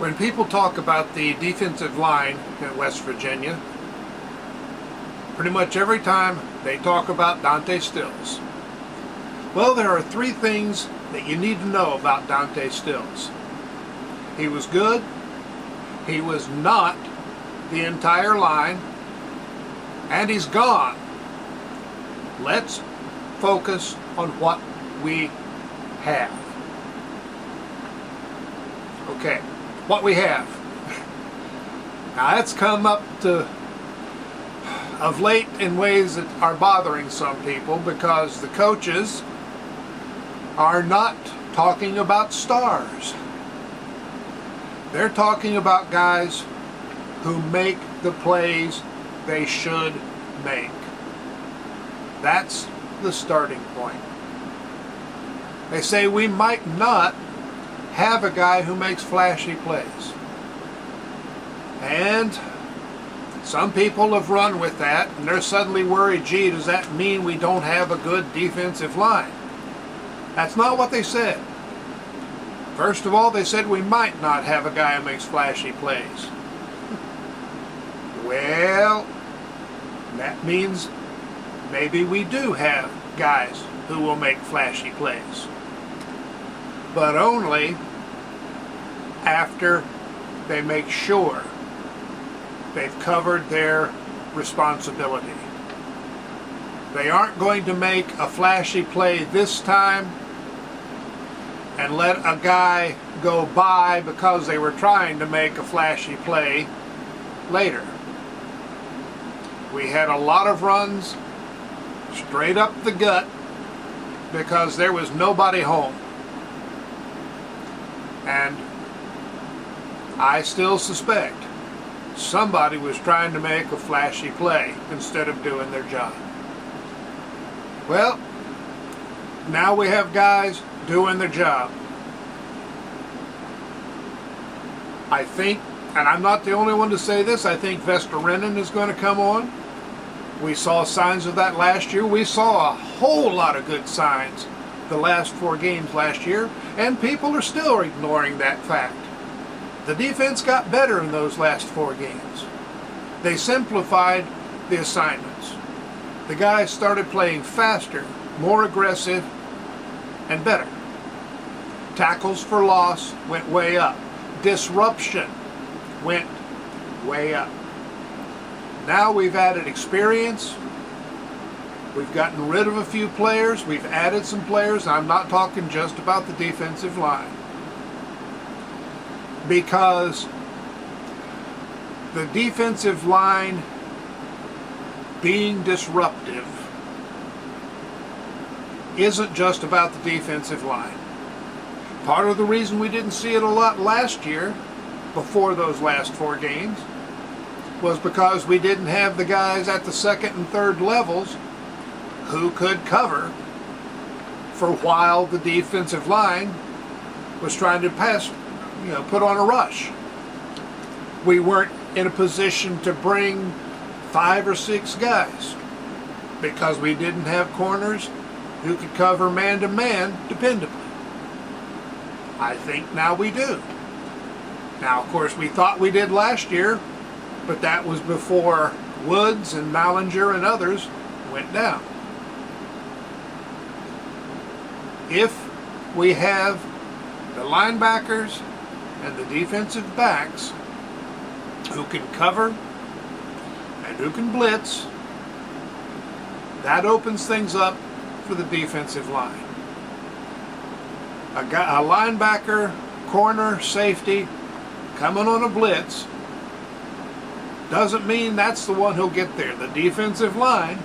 When people talk about the defensive line in West Virginia, pretty much every time they talk about Dante Stills. Well, there are three things that you need to know about Dante Stills. He was good, he was not the entire line, and he's gone. Let's focus on what we have. Okay, what we have. Now that's come up to of late in ways that are bothering some people, because the coaches are not talking about stars. They're talking about guys who make the plays they should make. That's the starting point. They say we might not have a guy who makes flashy plays. And some people have run with that, and they're suddenly worried, gee, does that mean we don't have a good defensive line? That's not what they said. First of all, they said we might not have a guy who makes flashy plays. Well, that means maybe we do have guys who will make flashy plays, but only after they make sure they've covered their responsibility. They aren't going to make a flashy play this time and let a guy go by because they were trying to make a flashy play later. We had a lot of runs straight up the gut because there was nobody home. And I still suspect somebody was trying to make a flashy play instead of doing their job. Well, now we have guys doing their job. I think, and I'm not the only one to say this, I think Vesterinen is going to come on. We saw signs of that last year. We saw a whole lot of good signs the last 4 games last year, and people are still ignoring that fact. The defense got better in those last 4 games. They simplified the assignments. The guys started playing faster, more aggressive, and better. Tackles for loss went way up. Disruption went way up. Now we've added experience. We've gotten rid of a few players. We've added some players. I'm not talking just about the defensive line, because the defensive line being disruptive isn't just about the defensive line. Part of the reason we didn't see it a lot last year, before those last 4 games, was because we didn't have the guys at the second and third levels who could cover for while the defensive line was trying to put on a rush. We weren't in a position to bring 5 or 6 guys because we didn't have corners who could cover man-to-man dependably. I think now we do. Now, of course, we thought we did last year, but that was before Woods and Mallinger and others went down. If we have the linebackers and the defensive backs who can cover and who can blitz, that opens things up for the defensive line. A linebacker, corner, safety coming on a blitz doesn't mean that's the one who'll get there. The defensive line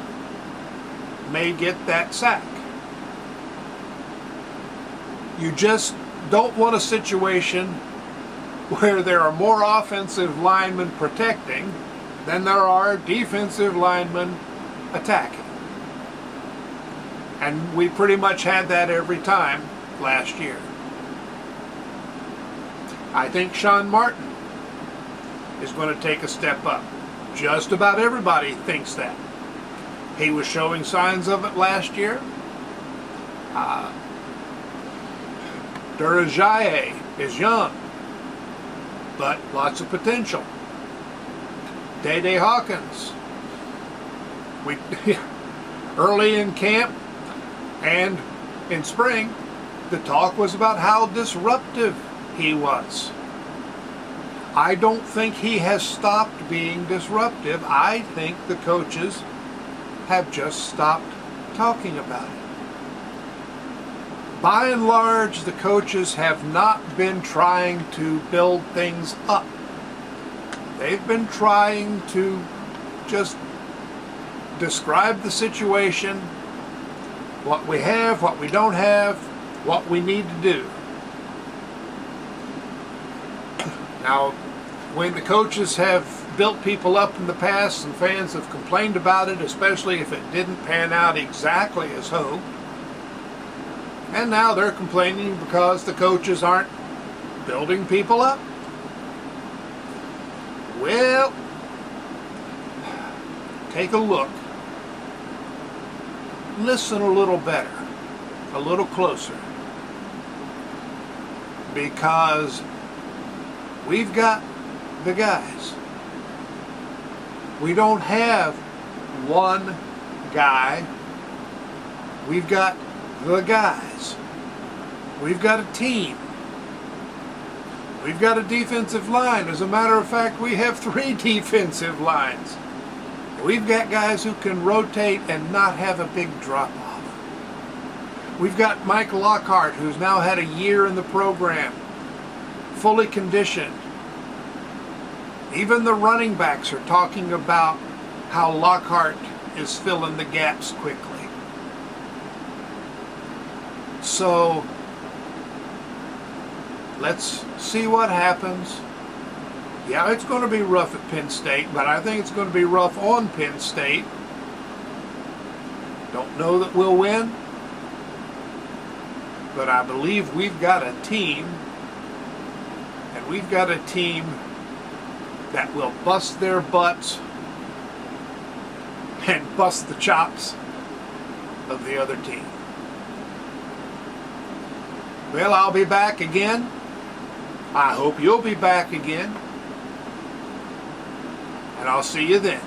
may get that sack. You just don't want a situation where there are more offensive linemen protecting than there are defensive linemen attacking. And we pretty much had that every time last year. I think Sean Martin is going to take a step up. Just about everybody thinks that. He was showing signs of it last year. Durajaye is young. but lots of potential. Day Hawkins. We early in camp and in spring, the talk was about how disruptive he was. I don't think he has stopped being disruptive. I think the coaches have just stopped talking about it. By and large, the coaches have not been trying to build things up. They've been trying to just describe the situation, what we have, what we don't have, what we need to do. Now, when the coaches have built people up in the past and fans have complained about it, especially if it didn't pan out exactly as hoped, and now they're complaining because the coaches aren't building people up. Well, take a look. Listen a little better, a little closer, because we've got the guys. We don't have one guy. We've got the guys. We've got a team. We've got a defensive line. As a matter of fact, we have 3 defensive lines. We've got guys who can rotate and not have a big drop-off. We've got Mike Lockhart, who's now had a year in the program, fully conditioned. Even the running backs are talking about how Lockhart is filling the gaps quickly. So, let's see what happens. Yeah, it's going to be rough at Penn State, but I think it's going to be rough on Penn State. Don't know that we'll win, but I believe we've got a team, and we've got a team that will bust their butts and bust the chops of the other team. Well, I'll be back again. I hope you'll be back again. And I'll see you then.